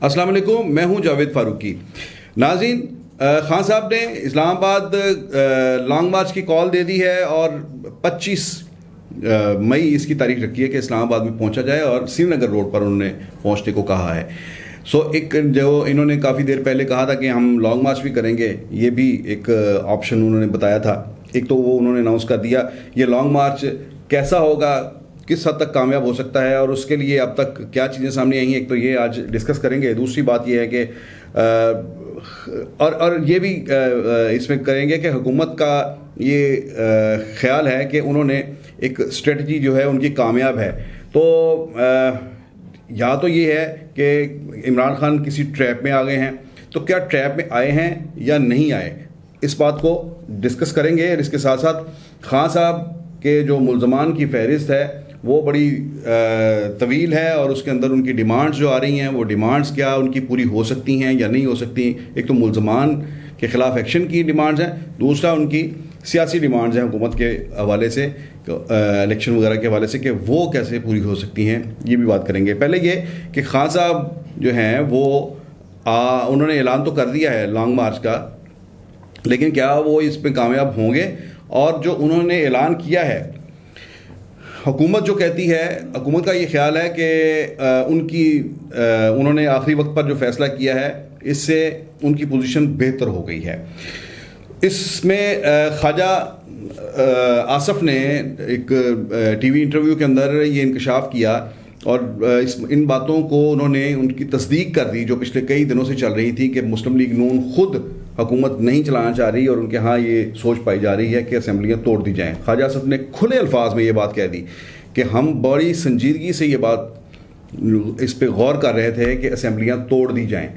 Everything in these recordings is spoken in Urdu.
السلام علیکم، میں ہوں جاوید فاروقی۔ ناظرین، خان صاحب نے اسلام آباد لانگ مارچ کی کال دے دی ہے اور 25 مئی اس کی تاریخ رکھی ہے کہ اسلام آباد میں پہنچا جائے اور سری نگر روڈ پر انہوں نے پہنچنے کو کہا ہے۔ ایک جو انہوں نے کافی دیر پہلے کہا تھا کہ ہم لانگ مارچ بھی کریں گے، یہ بھی ایک آپشن انہوں نے بتایا تھا۔ ایک تو وہ انہوں نے اناؤنس کر دیا، یہ لانگ مارچ کیسا ہوگا، کس حد تک کامیاب ہو سکتا ہے اور اس کے لیے اب تک کیا چیزیں سامنے آئی ہیں، ایک تو یہ آج ڈسکس کریں گے۔ دوسری بات یہ ہے کہ اور یہ بھی اس میں کریں گے کہ حکومت کا یہ خیال ہے کہ انہوں نے ایک اسٹریٹجی جو ہے ان کی کامیاب ہے۔ تو یا تو یہ ہے کہ عمران خان کسی ٹریپ میں آ گئے ہیں، تو کیا ٹریپ میں آئے ہیں یا نہیں آئے، اس بات کو ڈسکس کریں گے۔ اور اس کے ساتھ ساتھ خان صاحب کے جو ملزمان کی فہرست ہے وہ بڑی طویل ہے اور اس کے اندر ان کی ڈیمانڈز جو آ رہی ہیں، وہ ڈیمانڈز کیا ان کی پوری ہو سکتی ہیں یا نہیں ہو سکتی۔ ایک تو ملزمان کے خلاف ایکشن کی ڈیمانڈز ہیں، دوسرا ان کی سیاسی ڈیمانڈز ہیں حکومت کے حوالے سے، الیکشن وغیرہ کے حوالے سے، کہ وہ کیسے پوری ہو سکتی ہیں، یہ بھی بات کریں گے۔ پہلے یہ کہ خان صاحب جو ہیں وہ انہوں نے اعلان تو کر دیا ہے لانگ مارچ کا، لیکن کیا وہ اس پہ کامیاب ہوں گے؟ اور جو انہوں نے اعلان کیا ہے، حکومت جو کہتی ہے، حکومت کا یہ خیال ہے کہ انہوں نے آخری وقت پر جو فیصلہ کیا ہے اس سے ان کی پوزیشن بہتر ہو گئی ہے۔ اس میں خواجہ آصف نے ایک ٹی وی انٹرویو کے اندر یہ انکشاف کیا اور ان باتوں کو انہوں نے ان کی تصدیق کر دی جو پچھلے کئی دنوں سے چل رہی تھی کہ مسلم لیگ نون خود حکومت نہیں چلانا چاہ رہی اور ان کے ہاں یہ سوچ پائی جا رہی ہے کہ اسمبلیاں توڑ دی جائیں۔ خواجہ آصف نے کھلے الفاظ میں یہ بات کہہ دی کہ ہم بڑی سنجیدگی سے یہ بات اس پہ غور کر رہے تھے کہ اسمبلیاں توڑ دی جائیں۔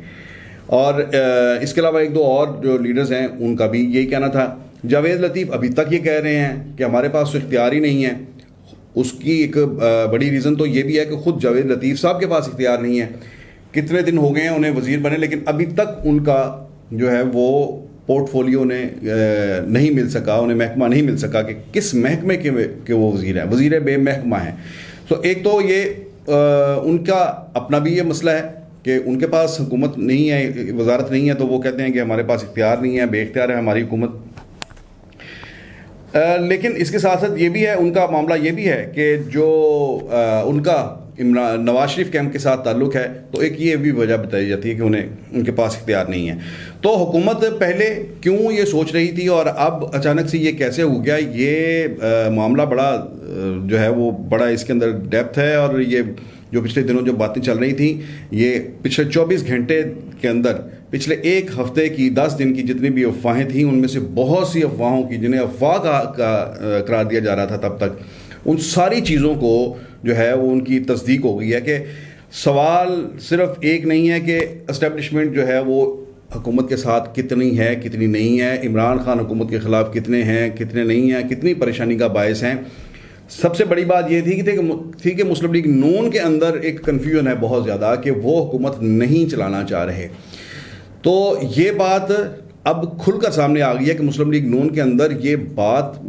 اور اس کے علاوہ ایک دو اور جو لیڈرز ہیں ان کا بھی یہی کہنا تھا۔ جاوید لطیف ابھی تک یہ کہہ رہے ہیں کہ ہمارے پاس اختیار ہی نہیں ہے۔ اس کی ایک بڑی ریزن تو یہ بھی ہے کہ خود جاوید لطیف صاحب کے پاس اختیار نہیں ہے۔ کتنے دن ہو گئے ہیں انہیں وزیر بنے، لیکن ابھی تک ان کا جو ہے وہ پورٹ فولیو نے نہیں مل سکا، انہیں محکمہ نہیں مل سکا کہ کس محکمے کے وہ وزیر ہیں، وزیر بے محکمہ ہیں۔ ایک تو یہ ان کا اپنا بھی یہ مسئلہ ہے کہ ان کے پاس حکومت نہیں ہے، وزارت نہیں ہے، تو وہ کہتے ہیں کہ ہمارے پاس اختیار نہیں ہے، بے اختیار ہے ہماری حکومت۔ لیکن اس کے ساتھ ساتھ یہ بھی ہے، ان کا معاملہ یہ بھی ہے کہ جو ان کا نواز شریف کیمپ کے ساتھ تعلق ہے، تو ایک یہ بھی وجہ بتائی جاتی ہے کہ ان کے پاس اختیار نہیں ہے۔ تو حکومت پہلے کیوں یہ سوچ رہی تھی اور اب اچانک سے یہ کیسے ہو گیا، یہ معاملہ بڑا جو ہے وہ بڑا اس کے اندر ڈیپتھ ہے۔ اور یہ جو پچھلے دنوں جو باتیں چل رہی تھیں، یہ پچھلے 24 گھنٹے کے اندر پچھلے ایک ہفتے کی 10 دن کی جتنی بھی افواہیں تھیں، ان میں سے بہت سی افواہوں کی جنہیں افواہ کا قرار دیا جا رہا تھا تب تک، ان ساری چیزوں کو جو ہے وہ ان کی تصدیق ہو گئی ہے۔ کہ سوال صرف ایک نہیں ہے کہ اسٹیبلشمنٹ جو ہے وہ حکومت کے ساتھ کتنی ہے کتنی نہیں ہے، عمران خان حکومت کے خلاف کتنے ہیں کتنے نہیں ہیں، کتنی پریشانی کا باعث ہیں۔ سب سے بڑی بات یہ تھی کہ مسلم لیگ نون کے اندر ایک کنفیوژن ہے بہت زیادہ کہ وہ حکومت نہیں چلانا چاہ رہے۔ تو یہ بات اب کھل کر سامنے آ گئی ہے کہ مسلم لیگ نون کے اندر یہ بات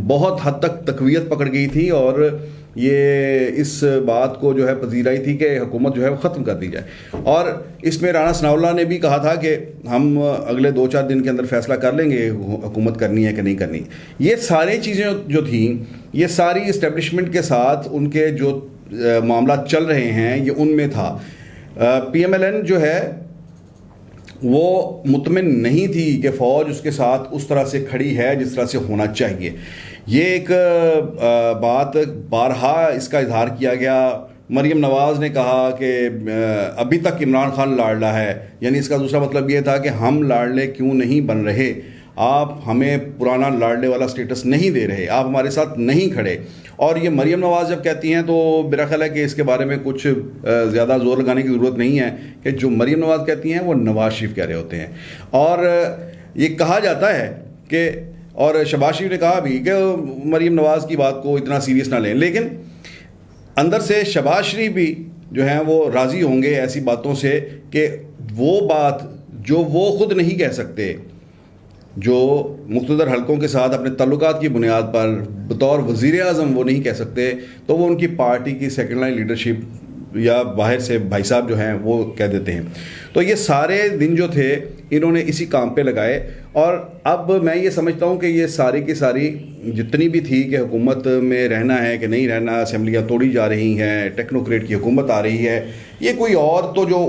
بہت حد تک تقویت پکڑ گئی تھی اور یہ اس بات کو جو ہے پذیرائی تھی کہ حکومت جو ہے وہ ختم کر دی جائے۔ اور اس میں رانا ثناء اللہ نے بھی کہا تھا کہ ہم اگلے 2-4 دن کے اندر فیصلہ کر لیں گے حکومت کرنی ہے کہ نہیں کرنی۔ یہ ساری چیزیں جو تھیں، یہ ساری اسٹیبلشمنٹ کے ساتھ ان کے جو معاملات چل رہے ہیں یہ ان میں تھا۔ پی ایم ایل این جو ہے وہ مطمئن نہیں تھی کہ فوج اس کے ساتھ اس طرح سے کھڑی ہے جس طرح سے ہونا چاہیے۔ یہ ایک بات بارہا اس کا اظہار کیا گیا۔ مریم نواز نے کہا کہ ابھی تک عمران خان لاڑلا ہے، یعنی اس کا دوسرا مطلب یہ تھا کہ ہم لاڑلے کیوں نہیں بن رہے، آپ ہمیں پرانا لاڑلے والا سٹیٹس نہیں دے رہے، آپ ہمارے ساتھ نہیں کھڑے۔ اور یہ مریم نواز جب کہتی ہیں تو میرا خیال ہے کہ اس کے بارے میں کچھ زیادہ زور لگانے کی ضرورت نہیں ہے کہ جو مریم نواز کہتی ہیں وہ نواز شریف کہہ رہے ہوتے ہیں۔ اور یہ کہا جاتا ہے کہ، اور شہباز شریف نے کہا بھی کہ مریم نواز کی بات کو اتنا سیریس نہ لیں، لیکن اندر سے شہباز شریف بھی جو ہیں وہ راضی ہوں گے ایسی باتوں سے کہ وہ بات جو وہ خود نہیں کہہ سکتے، جو مقتدر حلقوں کے ساتھ اپنے تعلقات کی بنیاد پر بطور وزیر اعظم وہ نہیں کہہ سکتے، تو وہ ان کی پارٹی کی سیکنڈ لائن لیڈرشپ یا باہر سے بھائی صاحب جو ہیں وہ کہہ دیتے ہیں. تو یہ سارے دن جو تھے انہوں نے اسی کام پہ لگائے. اور اب میں یہ سمجھتا ہوں کہ یہ ساری کی ساری جتنی بھی تھی کہ حکومت میں رہنا ہے کہ نہیں رہنا, اسمبلیاں توڑی جا رہی ہیں, ٹیکنوکریٹ کی حکومت آ رہی ہے, یہ کوئی اور تو جو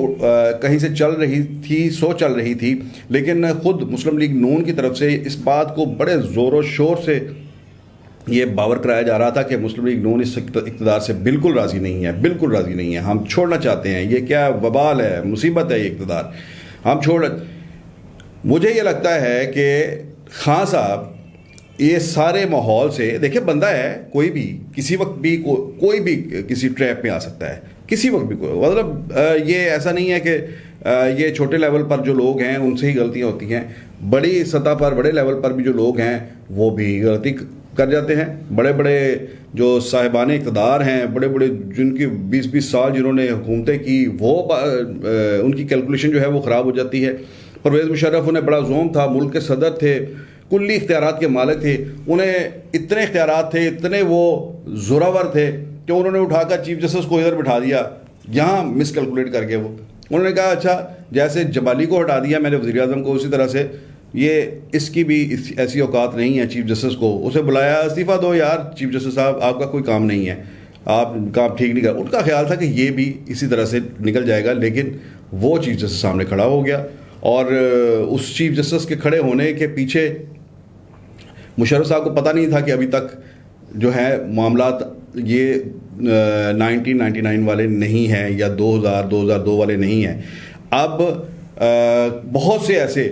کہیں سے چل رہی تھی سو چل رہی تھی. لیکن خود مسلم لیگ نون کی طرف سے اس بات کو بڑے زور و شور سے یہ باور کرایا جا رہا تھا کہ مسلم لیگ نون اس اقتدار سے بالکل راضی نہیں ہے, بالکل راضی نہیں ہے, ہم چھوڑنا چاہتے ہیں, یہ کیا وبال ہے, مصیبت ہے یہ اقتدار, ہم چھوڑ. مجھے یہ لگتا ہے کہ خان صاحب یہ سارے ماحول سے, دیکھیں بندہ ہے کوئی بھی کسی وقت بھی کوئی بھی کسی ٹریپ میں آ سکتا ہے, کسی وقت بھی کوئی, مطلب یہ ایسا نہیں ہے کہ یہ چھوٹے لیول پر جو لوگ ہیں ان سے ہی غلطیاں ہوتی ہیں, بڑی سطح پر بڑے لیول پر بھی جو لوگ ہیں وہ بھی غلطی کر جاتے ہیں. بڑے بڑے جو صاحبان اقتدار ہیں, بڑے بڑے جن کی 20-20 سال جنہوں نے حکومتیں کی, وہ ان کی کیلکولیشن جو ہے وہ خراب ہو جاتی ہے. پرویز مشرف انہیں بڑا زوم تھا, ملک کے صدر تھے, کلی اختیارات کے مالک تھے, انہیں اتنے اختیارات تھے, اتنے وہ زوراور تھے کہ انہوں نے اٹھا کر چیف جسٹس کو ادھر بٹھا دیا, یہاں مس کیلکولیٹ کر کے وہ انہوں نے کہا اچھا جیسے جبالی کو ہٹا دیا میں نے وزیر اعظم کو, اسی طرح سے یہ اس کی بھی ایسی اوقات نہیں ہے چیف جسٹس کو, اسے بلایا, استعفیٰ دو یار چیف جسٹس صاحب, آپ کا کوئی کام نہیں ہے, آپ کام ٹھیک نہیں کر. ان کا خیال تھا کہ یہ بھی اسی طرح سے نکل جائے گا, لیکن وہ چیف جسٹس سامنے کھڑا ہو گیا. اور اس چیف جسٹس کے کھڑے ہونے کے پیچھے مشرف صاحب کو پتہ نہیں تھا کہ ابھی تک جو ہے معاملات یہ 1999 والے نہیں ہیں یا 2002 والے نہیں ہیں. اب بہت سے ایسے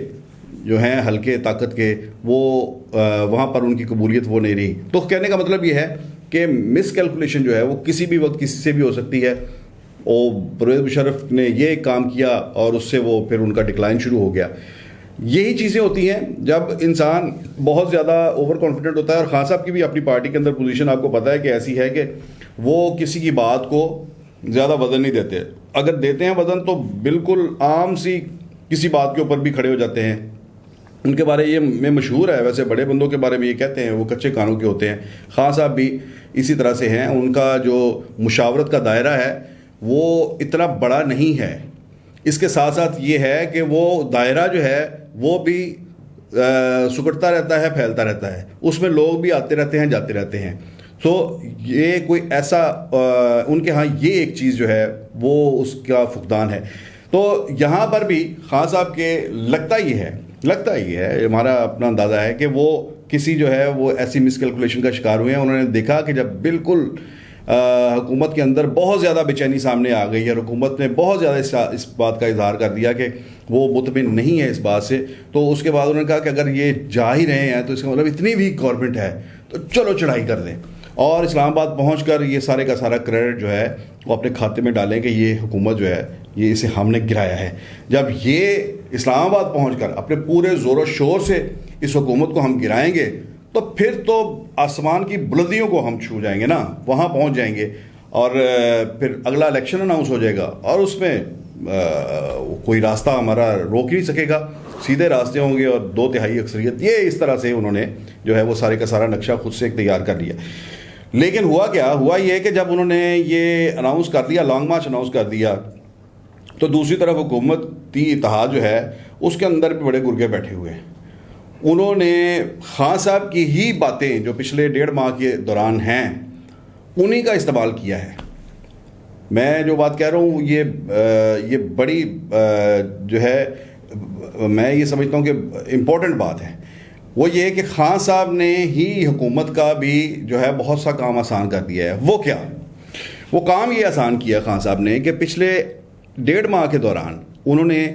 جو ہیں ہلکے طاقت کے وہ وہاں پر ان کی قبولیت وہ نہیں رہی. تو کہنے کا مطلب یہ ہے کہ مس کیلکولیشن جو ہے وہ کسی بھی وقت کسی سے بھی ہو سکتی ہے. اور پرویز مشرف نے یہ کام کیا اور اس سے وہ پھر ان کا ڈکلائن شروع ہو گیا. یہی چیزیں ہوتی ہیں جب انسان بہت زیادہ اوور کانفیڈنٹ ہوتا ہے. اور خان صاحب کی بھی اپنی پارٹی کے اندر پوزیشن آپ کو پتہ ہے کہ ایسی ہے کہ وہ کسی کی بات کو زیادہ وزن نہیں دیتے, اگر دیتے ہیں وزن تو بالکل عام سی کسی بات کے اوپر بھی کھڑے ہو جاتے ہیں. ان کے بارے یہ میں مشہور ہے, ویسے بڑے بندوں کے بارے میں یہ کہتے ہیں وہ کچے کانوں کے ہوتے ہیں. خان صاحب بھی اسی طرح سے ہیں, ان کا جو مشاورت کا دائرہ ہے وہ اتنا بڑا نہیں ہے. اس کے ساتھ ساتھ یہ ہے کہ وہ دائرہ جو ہے وہ بھی سکڑتا رہتا ہے, پھیلتا رہتا ہے, اس میں لوگ بھی آتے رہتے ہیں جاتے رہتے ہیں. تو یہ کوئی ایسا ان کے ہاں یہ ایک چیز جو ہے وہ اس کا فقدان ہے. تو یہاں پر بھی خان صاحب کے لگتا ہی ہے ہمارا اپنا اندازہ ہے کہ وہ کسی جو ہے وہ ایسی مس کیلکولیشن کا شکار ہوئے ہیں. انہوں نے دیکھا کہ جب بالکل حکومت کے اندر بہت زیادہ بے چینی سامنے آ گئی اور حکومت نے بہت زیادہ اس بات کا اظہار کر دیا کہ وہ مطمئن نہیں ہے اس بات سے, تو اس کے بعد انہوں نے کہا کہ اگر یہ جا ہی رہے ہیں تو اس کا مطلب اتنی ویک گورنمنٹ ہے تو چلو چڑھائی کر دیں اور اسلام آباد پہنچ کر یہ سارے کا سارا کریڈٹ جو ہے وہ اپنے کھاتے میں ڈالیں کہ یہ حکومت جو ہے یہ اسے ہم نے گرایا ہے. جب یہ اسلام آباد پہنچ کر اپنے پورے زور و شور سے اس حکومت کو ہم گرائیں گے تو پھر تو آسمان کی بلندیوں کو ہم چھو جائیں گے نا, وہاں پہنچ جائیں گے اور پھر اگلا الیکشن اناؤنس ہو جائے گا اور اس میں کوئی راستہ ہمارا روک نہیں سکے گا, سیدھے راستے ہوں گے اور 2/3 اکثریت. یہ اس طرح سے انہوں نے جو ہے وہ سارے کا سارا نقشہ خود سے تیار کر لیا. لیکن ہوا کیا, ہوا یہ کہ جب انہوں نے یہ اناؤنس کر دیا, لانگ مارچ اناؤنس کر دیا, تو دوسری طرف حکومتی اتحاد جو ہے اس کے اندر بھی بڑے گرگے بیٹھے ہوئے ہیں. انہوں نے خان صاحب کی ہی باتیں جو پچھلے 1.5 ماہ کے دوران ہیں انہی کا استعمال کیا ہے. میں جو بات کہہ رہا ہوں یہ بڑی جو ہے میں یہ سمجھتا ہوں کہ امپورٹنٹ بات ہے. وہ یہ کہ خان صاحب نے ہی حکومت کا بھی جو ہے بہت سا کام آسان کر دیا ہے. وہ کیا, وہ کام یہ آسان کیا خان صاحب نے کہ پچھلے 1.5 ماہ کے دوران انہوں نے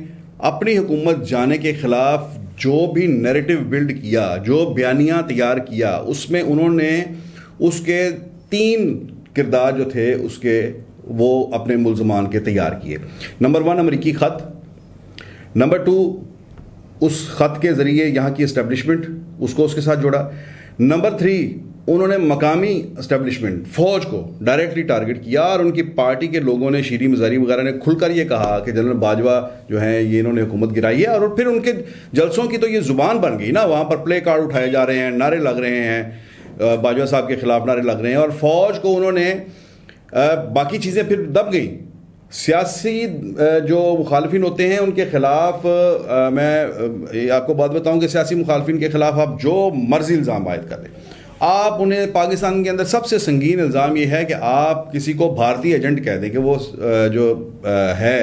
اپنی حکومت جانے کے خلاف جو بھی نیریٹو بلڈ کیا, جو بیانیہ تیار کیا, اس میں انہوں نے اس کے 3 کردار جو تھے اس کے وہ اپنے ملزمان کے تیار کیے. نمبر 1 امریکی خط, نمبر 2 اس خط کے ذریعے یہاں کی اسٹیبلشمنٹ اس کو اس کے ساتھ جوڑا, نمبر 3 انہوں نے مقامی اسٹیبلشمنٹ فوج کو ڈائریکٹلی ٹارگٹ کیا اور ان کی پارٹی کے لوگوں نے, شیریں مزاری وغیرہ نے کھل کر یہ کہا کہ جنرل باجوہ جو ہیں یہ انہوں نے حکومت گرائی ہے. اور پھر ان کے جلسوں کی تو یہ زبان بن گئی نا, وہاں پر پلے کارڈ اٹھائے جا رہے ہیں, نعرے لگ رہے ہیں, باجوہ صاحب کے خلاف نعرے لگ رہے ہیں, اور فوج کو انہوں نے باقی چیزیں پھر دب گئیں سیاسی جو مخالفین ہوتے ہیں ان کے خلاف میں آپ کو بات بتاؤں کہ سیاسی مخالفین کے خلاف آپ جو مرضی الزام عائد کر دیں. آپ انہیں پاکستان کے اندر سب سے سنگین الزام یہ ہے کہ آپ کسی کو بھارتی ایجنٹ کہہ دیں کہ وہ جو ہے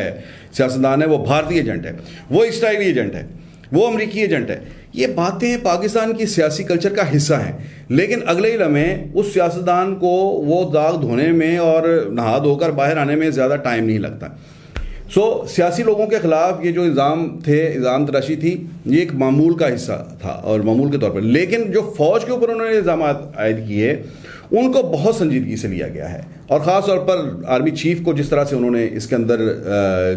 سیاستدان ہے وہ بھارتی ایجنٹ ہے, وہ اسرائیلی ایجنٹ ہے, وہ امریکی ایجنٹ ہے. یہ باتیں پاکستان کی سیاسی کلچر کا حصہ ہیں, لیکن اگلے ہی لمحے اس سیاستدان کو وہ داغ دھونے میں اور نہا دھو کر باہر آنے میں زیادہ ٹائم نہیں لگتا. سیاسی لوگوں کے خلاف یہ جو الزام تراشی تھی, یہ ایک معمول کا حصہ تھا اور معمول کے طور پر. لیکن جو فوج کے اوپر انہوں نے الزامات عائد کیے ان کو بہت سنجیدگی سے لیا گیا ہے, اور خاص طور پر آرمی چیف کو جس طرح سے انہوں نے اس کے اندر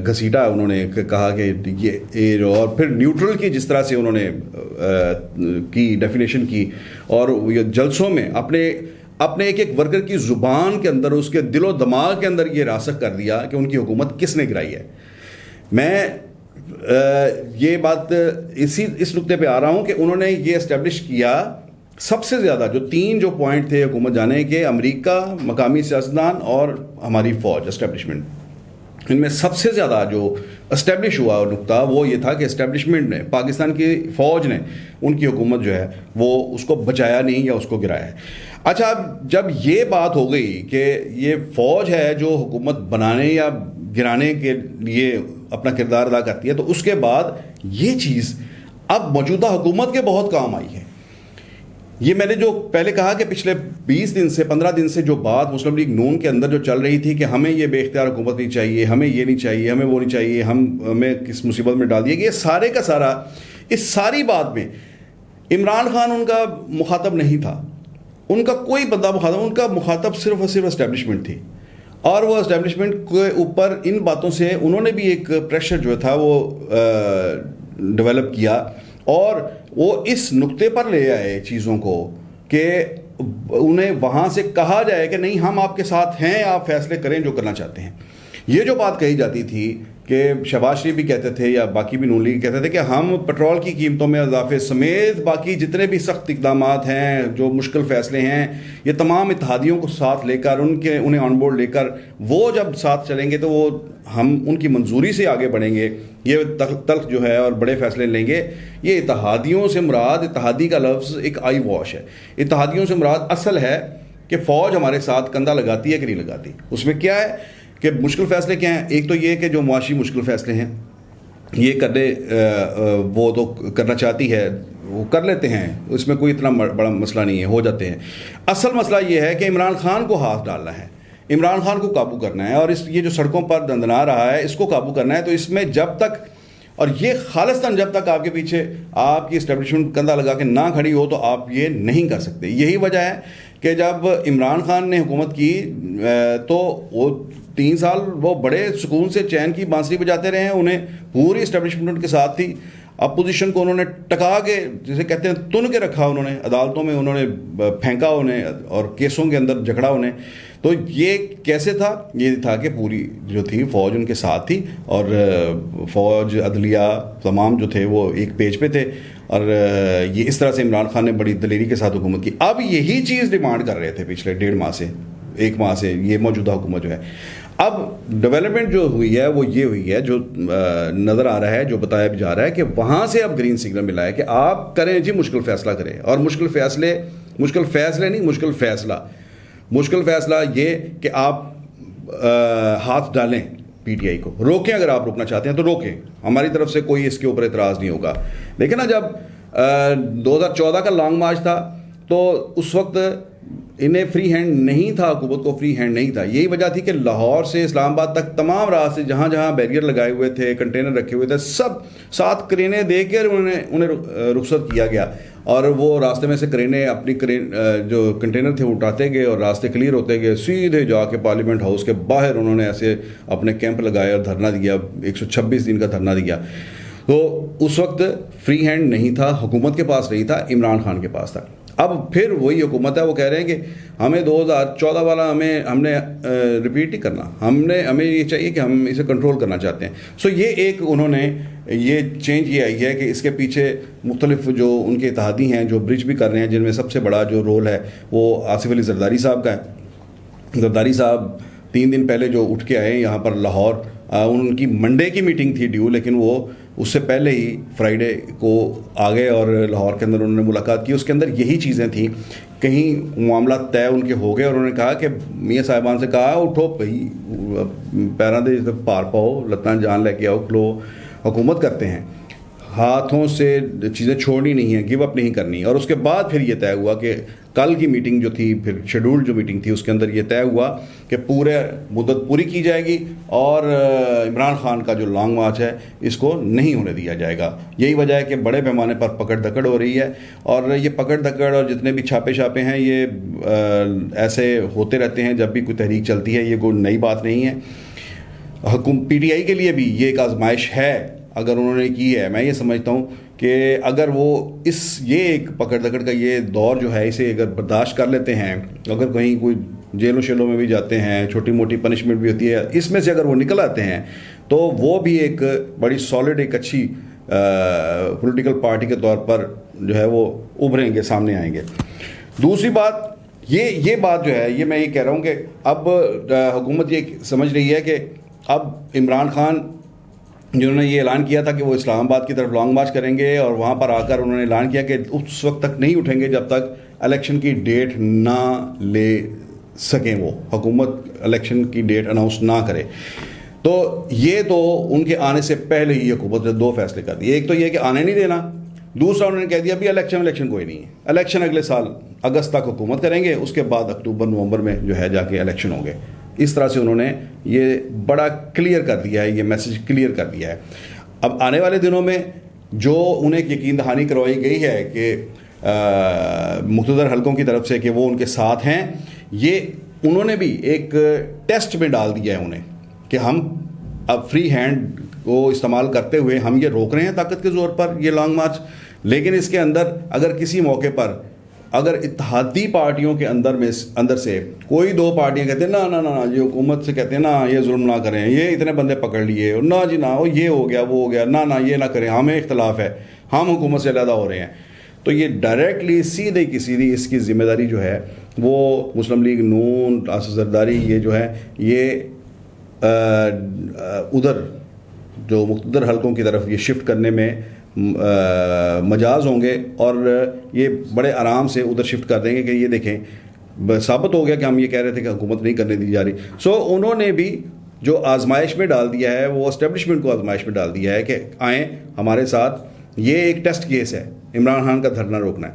گھسیٹا, انہوں نے کہا کہ یہ, اور پھر نیوٹرل کی جس طرح سے انہوں نے کی ڈیفینیشن کی, اور جلسوں میں اپنے ایک ورکر کی زبان کے اندر, اس کے دل و دماغ کے اندر یہ راسخ کر دیا کہ ان کی حکومت کس نے گرائی ہے. میں یہ بات اس نقطے پہ آ رہا ہوں کہ انہوں نے یہ اسٹیبلش کیا سب سے زیادہ, جو 3 جو پوائنٹ تھے حکومت جانے کے, امریکہ, مقامی سیاستدان اور ہماری فوج اسٹیبلشمنٹ, ان میں سب سے زیادہ جو اسٹیبلش ہوا نقطہ وہ یہ تھا کہ اسٹیبلشمنٹ نے, پاکستان کی فوج نے ان کی حکومت جو ہے وہ اس کو بچایا نہیں یا اس کو گرایا ہے. اچھا, اب جب یہ بات ہو گئی کہ یہ فوج ہے جو حکومت بنانے یا گرانے کے لیے اپنا کردار ادا کرتی ہے, تو اس کے بعد یہ چیز اب موجودہ حکومت کے بہت کام آئی ہے. یہ میں نے جو پہلے کہا کہ پچھلے 20 دن سے 15 دن سے جو بات مسلم لیگ نون کے اندر جو چل رہی تھی کہ ہمیں یہ بے اختیار حکومت نہیں چاہیے, ہمیں یہ نہیں چاہیے, ہمیں وہ نہیں چاہیے, ہمیں کس مصیبت میں ڈال دیا گیا, یہ سارے کا سارا, اس ساری بات میں عمران خان ان کا مخاطب نہیں تھا, ان کا کوئی بندہ مخاطب, ان کا مخاطب صرف اور صرف اسٹیبلشمنٹ تھی. اور وہ اسٹیبلشمنٹ کے اوپر ان باتوں سے انہوں نے بھی ایک پریشر جو تھا وہ ڈیولپ کیا, اور وہ اس نقطے پر لے آئے چیزوں کو کہ انہیں وہاں سے کہا جائے کہ نہیں ہم آپ کے ساتھ ہیں, آپ فیصلے کریں جو کرنا چاہتے ہیں. یہ جو بات کہی جاتی تھی کہ شہباز شریف بھی کہتے تھے یا باقی بھی نون لیگ کہتے تھے کہ ہم پیٹرول کی قیمتوں میں اضافے سمیت باقی جتنے بھی سخت اقدامات ہیں, جو مشکل فیصلے ہیں, یہ تمام اتحادیوں کو ساتھ لے کر انہیں آن بورڈ لے کر وہ جب ساتھ چلیں گے تو وہ ہم ان کی منظوری سے آگے بڑھیں گے, یہ تلخ جو ہے اور بڑے فیصلے لیں گے. یہ اتحادیوں سے مراد, اتحادی کا لفظ ایک آئی واش ہے. اتحادیوں سے مراد اصل ہے کہ فوج ہمارے ساتھ کندھا لگاتی ہے کہ نہیں لگاتی. اس میں کیا ہے کہ مشکل فیصلے کیا ہیں, ایک تو یہ کہ جو معاشی مشکل فیصلے ہیں یہ کرنے وہ تو کرنا چاہتی ہے وہ کر لیتے ہیں, اس میں کوئی اتنا بڑا مسئلہ نہیں ہے, ہو جاتے ہیں. اصل مسئلہ یہ ہے کہ عمران خان کو ہاتھ ڈالنا ہے, عمران خان کو قابو کرنا ہے, اور یہ جو سڑکوں پر دندنا رہا ہے اس کو قابو کرنا ہے. تو اس میں جب تک, اور یہ خالصتاً جب تک آپ کے پیچھے آپ کی اسٹیبلشمنٹ کندھا لگا کے نہ کھڑی ہو تو آپ یہ نہیں کر سکتے. یہی وجہ ہے کہ جب عمران خان نے حکومت کی تو وہ 3 سال وہ بڑے سکون سے چین کی بانسری بجاتے رہے ہیں, انہیں پوری اسٹیبلشمنٹ کے ساتھ تھی. اپوزیشن کو انہوں نے ٹکا کے, جسے کہتے ہیں تن کے رکھا, انہوں نے عدالتوں میں انہوں نے پھینکا انہیں, اور کیسوں کے اندر جھگڑا انہیں. تو یہ کیسے تھا, یہ تھا کہ پوری جو تھی فوج ان کے ساتھ تھی, اور فوج, عدلیہ, تمام جو تھے وہ ایک پیج پہ تھے, اور یہ اس طرح سے عمران خان نے بڑی دلیری کے ساتھ حکومت کی. اب یہی چیز ڈیمانڈ کر رہے تھے پچھلے 1.5 ماہ سے, 1 ماہ سے, یہ موجودہ حکومت جو ہے. اب ڈیولپمنٹ جو ہوئی ہے وہ یہ ہوئی ہے, جو نظر آ رہا ہے, جو بتایا بھی جا رہا ہے کہ وہاں سے اب گرین سگنل ملا ہے کہ آپ کریں جی مشکل فیصلہ کریں. اور مشکل فیصلے نہیں, مشکل فیصلہ یہ کہ آپ ہاتھ ڈالیں پی ٹی آئی کو, روکیں, اگر آپ روکنا چاہتے ہیں تو روکیں, ہماری طرف سے کوئی اس کے اوپر اعتراض نہیں ہوگا. لیکن نا جب 2014 کا لانگ مارچ تھا تو اس وقت انہیں فری ہینڈ نہیں تھا, حکومت کو فری ہینڈ نہیں تھا. یہی وجہ تھی کہ لاہور سے اسلام آباد تک تمام راستے جہاں جہاں بیریئر لگائے ہوئے تھے, کنٹینر رکھے ہوئے تھے, سب 7 کرینے دے کر انہیں رخصت کیا گیا, اور وہ راستے میں سے کرینے اپنی جو کنٹینر تھے وہ اٹھاتے گئے اور راستے کلیئر ہوتے گئے. سیدھے جا کے پارلیمنٹ ہاؤس کے باہر انہوں نے ایسے اپنے کیمپ لگائے اور دھرنا دیا, 126 دن کا دھرنا دیا. تو اس وقت فری ہینڈ نہیں تھا, حکومت کے پاس نہیں تھا, عمران خان کے پاس تھا. اب پھر وہی حکومت ہے, وہ کہہ رہے ہیں کہ ہمیں 2014 والا ہم نے ریپیٹ نہیں کرنا, ہمیں یہ چاہیے کہ ہم اسے کنٹرول کرنا چاہتے ہیں. سو یہ ایک انہوں نے یہ چینج یہ آئی ہے کہ اس کے پیچھے مختلف جو ان کے اتحادی ہیں جو برج بھی کر رہے ہیں, جن میں سب سے بڑا جو رول ہے وہ آصف علی زرداری صاحب کا ہے. زرداری صاحب 3 دن پہلے جو اٹھ کے آئے یہاں پر لاہور، ان کی منڈے کی میٹنگ تھی ڈیو، لیکن وہ اس سے پہلے ہی فرائیڈے کو آ گئے اور لاہور کے اندر انہوں نے ملاقات کی. اس کے اندر یہی چیزیں تھیں، کہیں معاملات طے ان کے ہو گئے اور انہوں نے کہا کہ میاں صاحبان سے کہا اٹھو بھائی، پیراں دے پار پاؤ، لتاں جان لے کے آؤ، کھلو، حکومت کرتے ہیں، ہاتھوں سے چیزیں چھوڑنی نہیں ہیں، گیو اپ نہیں کرنی. اور اس کے بعد پھر یہ طے ہوا کہ کل کی میٹنگ جو تھی، پھر شیڈول جو میٹنگ تھی، اس کے اندر یہ طے ہوا کہ پورے مدت پوری کی جائے گی اور عمران خان کا جو لانگ مارچ ہے اس کو نہیں ہونے دیا جائے گا. یہی وجہ ہے کہ بڑے پیمانے پر پکڑ دکڑ ہو رہی ہے، اور یہ پکڑ دکڑ اور جتنے بھی چھاپے ہیں یہ ایسے ہوتے رہتے ہیں جب بھی کوئی تحریک چلتی ہے، یہ کوئی نئی بات نہیں ہے. پی ٹی آئی کے لیے بھی یہ ایک آزمائش ہے اگر انہوں نے کی ہے. میں یہ سمجھتا ہوں کہ اگر وہ یہ ایک پکڑ دکڑ کا یہ دور جو ہے اسے اگر برداشت کر لیتے ہیں، اگر کہیں کوئی جیلوں شیلوں میں بھی جاتے ہیں، چھوٹی موٹی پنشمنٹ بھی ہوتی ہے، اس میں سے اگر وہ نکل آتے ہیں تو وہ بھی ایک بڑی سالڈ، ایک اچھی پولیٹیکل پارٹی کے طور پر جو ہے وہ ابھریں گے، سامنے آئیں گے. دوسری بات یہ بات جو ہے، یہ میں یہ کہہ رہا ہوں کہ اب حکومت یہ سمجھ رہی ہے کہ اب عمران خان جنہوں نے یہ اعلان کیا تھا کہ وہ اسلام آباد کی طرف لانگ مارچ کریں گے، اور وہاں پر آ کر انہوں نے اعلان کیا کہ اس وقت تک نہیں اٹھیں گے جب تک الیکشن کی ڈیٹ نہ لے سکیں، وہ حکومت الیکشن کی ڈیٹ اناؤنس نہ کرے. تو یہ تو ان کے آنے سے پہلے ہی حکومت نے 2 فیصلے کر دیے. ایک تو یہ کہ آنے نہیں دینا، دوسرا انہوں نے کہہ دیا بھی الیکشن کوئی نہیں ہے، الیکشن اگلے سال اگست تک حکومت کریں گے، اس کے بعد اکتوبر نومبر میں جو ہے جا کے الیکشن ہوں گے. اس طرح سے انہوں نے یہ بڑا کلیئر کر دیا ہے، یہ میسج کلیئر کر دیا ہے. اب آنے والے دنوں میں جو انہیں یقین دہانی کروائی گئی ہے کہ مقتدر حلقوں کی طرف سے کہ وہ ان کے ساتھ ہیں، یہ انہوں نے بھی ایک ٹیسٹ میں ڈال دیا ہے انہیں کہ ہم اب فری ہینڈ کو استعمال کرتے ہوئے ہم یہ روک رہے ہیں طاقت کے زور پر یہ لانگ مارچ، لیکن اس کے اندر اگر کسی موقع پر اگر اتحادی پارٹیوں کے اندر سے کوئی 2 پارٹیاں کہتے ہیں نا یہ حکومت سے کہتے ہیں نا یہ ظلم نہ کریں، یہ اتنے بندے پکڑ لیے، اور نہ جی نہ یہ ہو گیا وہ ہو گیا، نہ یہ نہ کریں، ہمیں اختلاف ہے، ہم حکومت سے علیحدہ ہو رہے ہیں، تو یہ ڈائریکٹلی سیدھے کی سیدھی اس کی ذمہ داری جو ہے وہ مسلم لیگ نون، آصف زرداری، یہ جو ہے یہ ادھر جو مقتدر حلقوں کی طرف یہ شفٹ کرنے میں مجاز ہوں گے، اور یہ بڑے آرام سے ادھر شفٹ کر دیں گے کہ یہ دیکھیں ثابت ہو گیا کہ ہم یہ کہہ رہے تھے کہ حکومت نہیں کرنے دی جا رہی. سو انہوں نے بھی جو آزمائش میں ڈال دیا ہے وہ اسٹیبلشمنٹ کو آزمائش میں ڈال دیا ہے کہ آئیں ہمارے ساتھ، یہ ایک ٹیسٹ کیس ہے، عمران خان کا دھرنا روکنا ہے،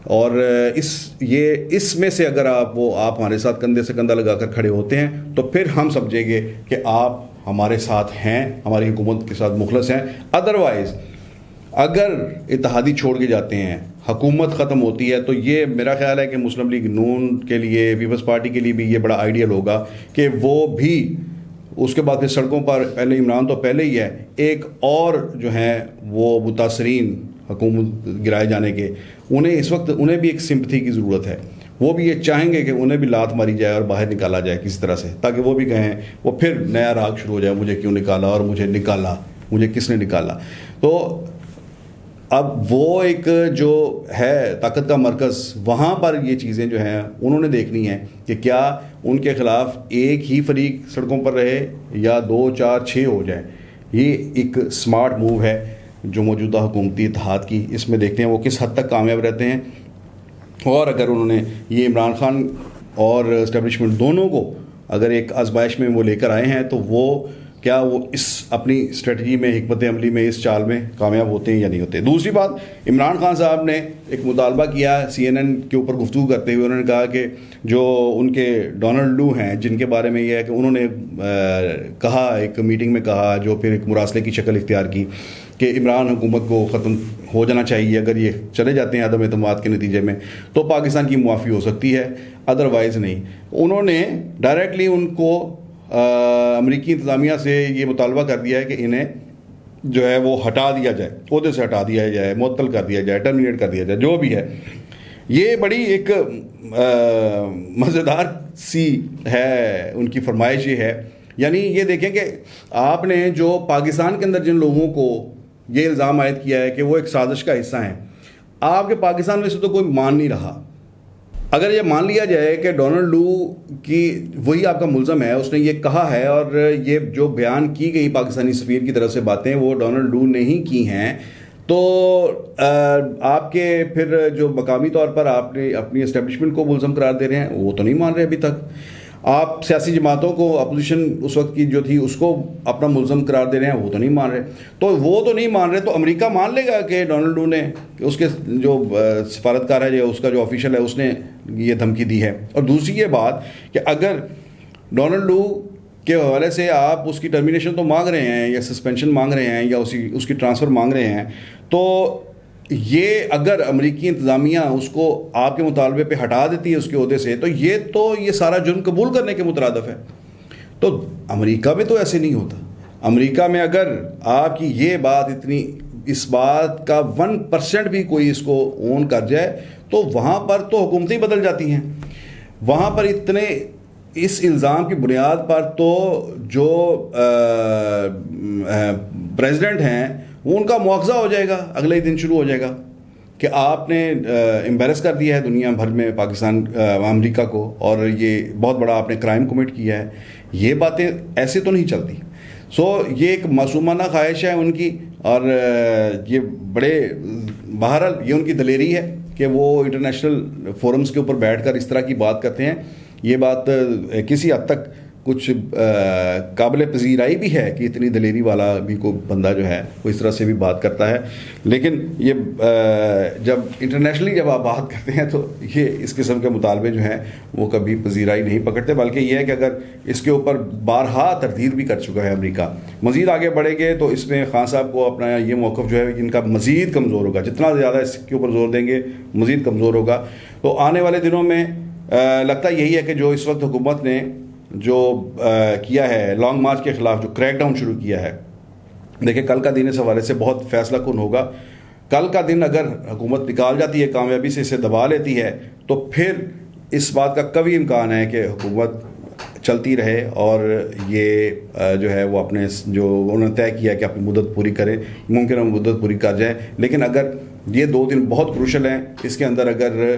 اور اس میں سے اگر آپ ہمارے ساتھ کندھے سے کندھا لگا کر کھڑے ہوتے ہیں تو پھر ہم سمجھیں گے کہ آپ ہمارے ساتھ ہیں، ہماری حکومت کے ساتھ مخلص ہیں. ادروائز اگر اتحادی چھوڑ کے جاتے ہیں، حکومت ختم ہوتی ہے، تو یہ میرا خیال ہے کہ مسلم لیگ نون کے لیے، پیپلز پارٹی کے لیے بھی یہ بڑا آئیڈیل ہوگا کہ وہ بھی اس کے بعد پھر سڑکوں پر، پہلے عمران تو پہلے ہی ہے، ایک اور جو ہیں وہ متاثرین حکومت گرائے جانے کے، انہیں اس وقت انہیں بھی ایک سمپتھی کی ضرورت ہے. وہ بھی یہ چاہیں گے کہ انہیں بھی لات ماری جائے اور باہر نکالا جائے کسی طرح سے، تاکہ وہ بھی کہیں، وہ پھر نیا راگ شروع ہو جائے، مجھے کیوں نکالا اور مجھے کس نے نکالا. تو اب وہ ایک جو ہے طاقت کا مرکز، وہاں پر یہ چیزیں جو ہیں انہوں نے دیکھنی ہیں کہ کیا ان کے خلاف ایک ہی فریق سڑکوں پر رہے یا 2 4 6 ہو جائیں. یہ ایک سمارٹ موو ہے جو موجودہ حکومتی اتحاد کی، اس میں دیکھتے ہیں وہ کس حد تک کامیاب رہتے ہیں. اور اگر انہوں نے یہ عمران خان اور اسٹیبلشمنٹ دونوں کو اگر ایک آزمائش میں وہ لے کر آئے ہیں، تو وہ کیا وہ اس اپنی اسٹریٹجی میں، حکمت عملی میں، اس چال میں کامیاب ہوتے ہیں یا نہیں ہوتے. دوسری بات، عمران خان صاحب نے ایک مطالبہ کیا CNN کے اوپر گفتگو کرتے ہوئے، انہوں نے کہا کہ جو ان کے ڈونلڈ لو ہیں، جن کے بارے میں یہ ہے کہ انہوں نے کہا، ایک میٹنگ میں کہا، جو پھر ایک مراسلے کی شکل اختیار کی کہ عمران حکومت کو ختم ہو جانا چاہیے، اگر یہ چلے جاتے ہیں عدم اعتماد کے نتیجے میں تو پاکستان کی معافی ہو سکتی ہے، ادروائز نہیں. انہوں نے ڈائریکٹلی ان کو امریکی انتظامیہ سے یہ مطالبہ کر دیا ہے کہ انہیں جو ہے وہ ہٹا دیا جائے، عہدے سے ہٹا دیا جائے، معطل کر دیا جائے، ٹرمینیٹ کر دیا جائے، جو بھی ہے. یہ بڑی ایک مزیدار سی ہے ان کی فرمائش یہ ہے. یعنی یہ دیکھیں کہ آپ نے جو پاکستان کے اندر جن لوگوں کو یہ الزام عائد کیا ہے کہ وہ ایک سازش کا حصہ ہیں، آپ کے پاکستان میں سے تو کوئی مان نہیں رہا. اگر یہ مان لیا جائے کہ ڈونلڈ لو کی وہی آپ کا ملزم ہے, اس نے یہ کہا ہے اور یہ جو بیان کی گئی پاکستانی سفیر کی طرف سے باتیں وہ ڈونلڈ لو نے ہی کی ہیں, تو آپ کے پھر جو مقامی طور پر آپ نے اپنی اسٹیبلشمنٹ کو ملزم قرار دے رہے ہیں وہ تو نہیں مان رہے ابھی تک. آپ سیاسی جماعتوں کو, اپوزیشن اس وقت کی جو تھی اس کو اپنا ملزم قرار دے رہے ہیں, وہ تو نہیں مان رہے. تو وہ تو نہیں مان رہے تو امریکہ مان لے گا کہ ڈونلڈ لو نے, اس کے جو سفارتکار ہے یا اس کا جو آفیشل ہے اس نے یہ دھمکی دی ہے. اور دوسری یہ بات کہ اگر ڈونلڈ لو کے حوالے سے آپ اس کی ٹرمینیشن تو مانگ رہے ہیں یا سسپینشن مانگ رہے ہیں یا اس کی ٹرانسفر مانگ رہے ہیں, تو یہ اگر امریکی انتظامیہ اس کو آپ کے مطالبے پہ ہٹا دیتی ہے اس کے عہدے سے, تو یہ سارا جرم قبول کرنے کے مترادف ہے. تو امریکہ میں تو ایسے نہیں ہوتا. امریکہ میں اگر آپ کی یہ بات اتنی, اس بات کا 1% بھی کوئی اس کو اون کر جائے تو وہاں پر تو حکومتیں بدل جاتی ہیں. وہاں پر اتنے اس الزام کی بنیاد پر تو جو پریزیڈنٹ ہیں وہ ان کا مواخذہ ہو جائے گا, اگلے ہی دن شروع ہو جائے گا کہ آپ نے امبیرس کر دیا ہے دنیا بھر میں پاکستان, امریکہ کو, اور یہ بہت بڑا آپ نے کرائم کمٹ کیا ہے. یہ باتیں ایسے تو نہیں چلتی. یہ ایک معصومانہ خواہش ہے ان کی, اور یہ بڑے بہرحال یہ ان کی دلیری ہے کہ وہ انٹرنیشنل فورمز کے اوپر بیٹھ کر اس طرح کی بات کرتے ہیں. یہ بات کسی حد تک کچھ قابل پذیرائی بھی ہے کہ اتنی دلیری والا بھی کوئی بندہ جو ہے وہ اس طرح سے بھی بات کرتا ہے, لیکن یہ جب انٹرنیشنلی جب آپ بات کرتے ہیں تو یہ اس قسم کے مطالبے جو ہیں وہ کبھی پذیرائی نہیں پکڑتے. بلکہ یہ ہے کہ اگر اس کے اوپر بارہا تردید بھی کر چکا ہے امریکہ, مزید آگے بڑھے گے تو اس میں خان صاحب کو اپنا یہ موقف جو ہے ان کا مزید کمزور ہوگا. جتنا زیادہ اس کے اوپر زور دیں گے مزید کمزور ہوگا. تو آنے والے دنوں میں لگتا یہی ہے کہ جو اس وقت حکومت نے جو کیا ہے لانگ مارچ کے خلاف جو کریک ڈاؤن شروع کیا ہے, دیکھیں کل کا دن اس حوالے سے بہت فیصلہ کن ہوگا. کل کا دن اگر حکومت نکال جاتی ہے, کامیابی سے اسے دبا لیتی ہے, تو پھر اس بات کا قوی امکان ہے کہ حکومت چلتی رہے اور یہ جو ہے وہ اپنے جو انہوں نے طے کیا کہ اپنی مدت پوری کریں, ممکن ہے مدت پوری کر جائیں. لیکن اگر یہ 2 دن بہت کروشل ہیں, اس کے اندر اگر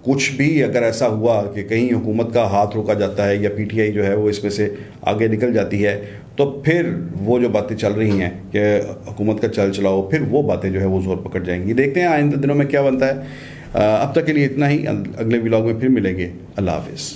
کچھ بھی اگر ایسا ہوا کہ کہیں حکومت کا ہاتھ روکا جاتا ہے یا پی ٹی آئی جو ہے وہ اس میں سے آگے نکل جاتی ہے, تو پھر وہ جو باتیں چل رہی ہیں کہ حکومت کا چل چلاؤ, پھر وہ باتیں جو ہے وہ زور پکڑ جائیں گی. دیکھتے ہیں آئندہ دنوں میں کیا بنتا ہے. اب تک کے لیے اتنا ہی, اگلے ولاگ میں پھر ملیں گے. اللہ حافظ.